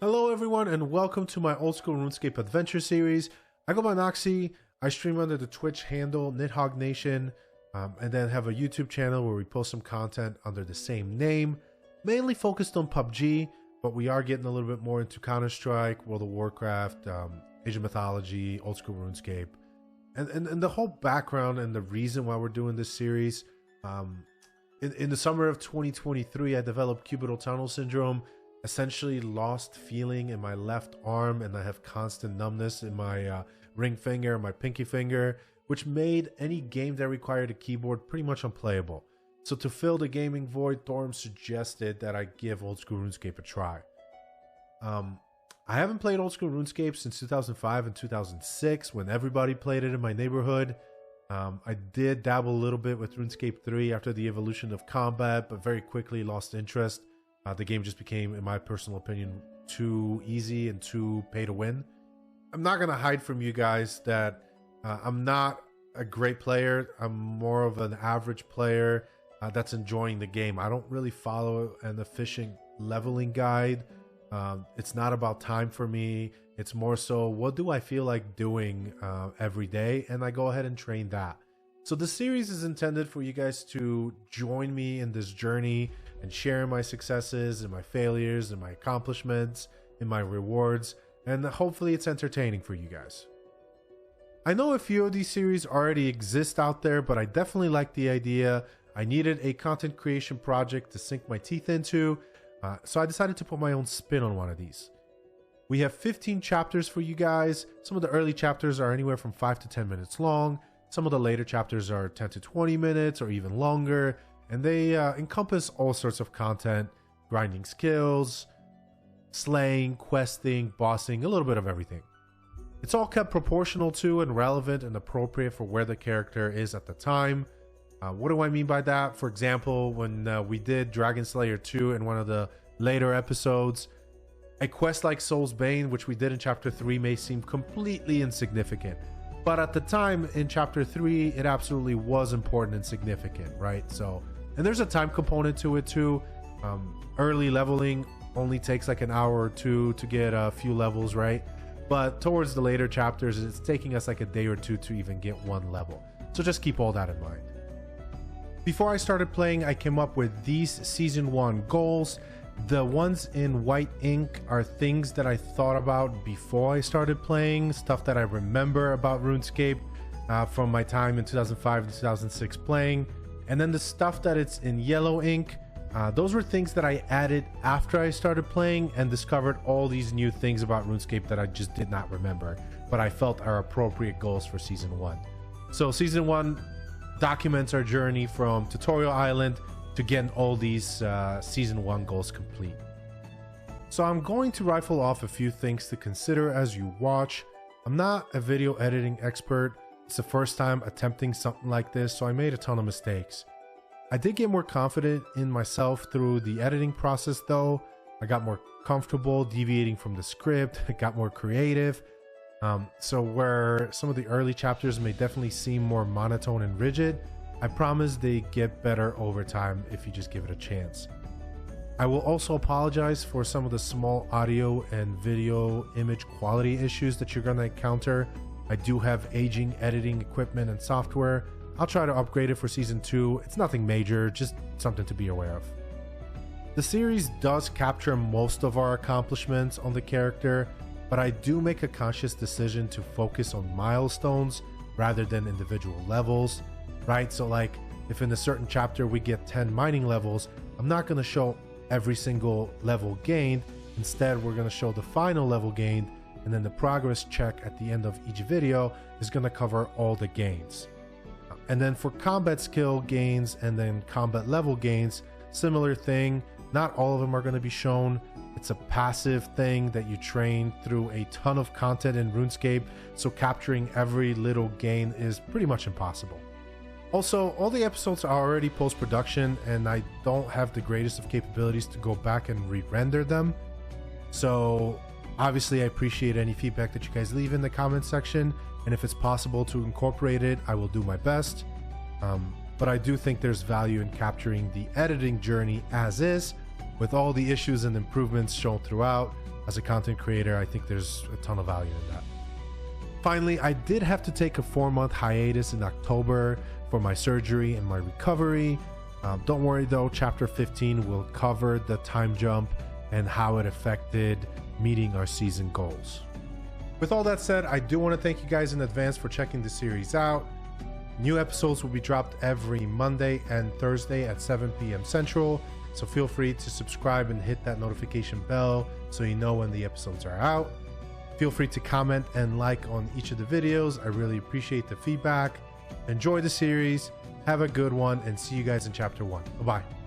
Hello everyone and welcome to my old school RuneScape adventure series. I go by Noxy. I stream under the Twitch handle NidhoggNation, and then have a YouTube channel where we post some content under the same name, mainly focused on PUBG, but we are getting a little bit more into Counter-Strike, World of Warcraft, Asian mythology, old school RuneScape, and the whole background and the reason why we're doing this series. In the summer of 2023, I developed cubital tunnel syndrome. Essentially lost feeling in my left arm, and I have constant numbness in my ring finger, my pinky finger, which made any game that required a keyboard pretty much unplayable. So to fill the gaming void, Thorm suggested that I give old school RuneScape a try. I haven't played old school RuneScape since 2005 and 2006 when everybody played it in my neighborhood. I did dabble a little bit with RuneScape 3 after the evolution of combat, but very quickly lost interest. The game just became, in my personal opinion, too easy and too pay to win. I'm not going to hide from you guys that I'm not a great player. I'm more of an average player that's enjoying the game. I don't really follow an efficient leveling guide. It's not about time for me. It's more so, what do I feel like doing every day? And I go ahead and train that. So the series is intended for you guys to join me in this journey and share my successes and my failures and my accomplishments and my rewards, and hopefully it's entertaining for you guys. I know a few of these series already exist out there, but I definitely like the idea. I needed a content creation project to sink my teeth into, so I decided to put my own spin on one of these. We have 15 chapters for you guys. Some of the early chapters are anywhere from 5 to 10 minutes long. Some of the later chapters are 10 to 20 minutes or even longer, and they encompass all sorts of content: grinding skills, slaying, questing, bossing, a little bit of everything. It's all kept proportional to and relevant and appropriate for where the character is at the time. What do I mean by that? For example, when we did Dragon Slayer 2 in one of the later episodes, a quest like Soul's Bane, which we did in chapter 3, may seem completely insignificant. But at the time in chapter 3, it absolutely was important and significant, right? So, and there's a time component to it too. Early leveling only takes like an hour or two to get a few levels, right? But towards the later chapters, it's taking us like a day or two to even get one level. So just keep all that in mind. Before I started playing, I came up with these season 1 goals. The ones in white ink are things that I thought about before I started playing, stuff that I remember about RuneScape from my time in 2005 and 2006 playing. And then the stuff that it's in yellow ink, those were things that I added after I started playing and discovered all these new things about RuneScape that I just did not remember, but I felt are appropriate goals for Season 1. So Season 1 documents our journey from Tutorial Island to getting all these Season 1 goals complete. So I'm going to rifle off a few things to consider as you watch. I'm not a video editing expert. It's the first time attempting something like this, so I made a ton of mistakes. I did get more confident in myself through the editing process though. I got more comfortable deviating from the script. I got more creative. So where some of the early chapters may definitely seem more monotone and rigid, I promise they get better over time if you just give it a chance. I will also apologize for some of the small audio and video image quality issues that you're going to encounter. I do have aging editing equipment and software. I'll try to upgrade it for Season 2. It's nothing major, just something to be aware of. The series does capture most of our accomplishments on the character, but I do make a conscious decision to focus on milestones rather than individual levels. Right, so like if in a certain chapter we get 10 mining levels, I'm not going to show every single level gained. Instead, we're going to show the final level gained, and then the progress check at the end of each video is going to cover all the gains. And then for combat skill gains and then combat level gains, similar thing. Not all of them are going to be shown. It's a passive thing that you train through a ton of content in RuneScape, so capturing every little gain is pretty much impossible. Also, all the episodes are already post-production, and I don't have the greatest of capabilities to go back and re-render them. So Obviously, I appreciate any feedback that you guys leave in the comment section, and if it's possible to incorporate it, I will do my best. But I do think there's value in capturing the editing journey as is, with all the issues and improvements shown throughout. As a content creator, I think there's a ton of value in that. Finally, I did have to take a 4-month hiatus in October for my surgery and my recovery. Don't worry though, chapter 15 will cover the time jump and how it affected meeting our season goals. With all that said, I do want to thank you guys in advance for checking the series out. New episodes will be dropped every Monday and Thursday at 7 p.m. Central, so feel free to subscribe and hit that notification bell so you know when the episodes are out. Feel free to comment and like on each of the videos. I really appreciate the feedback. Enjoy the series, have a good one, and see you guys in chapter 1. Bye-bye.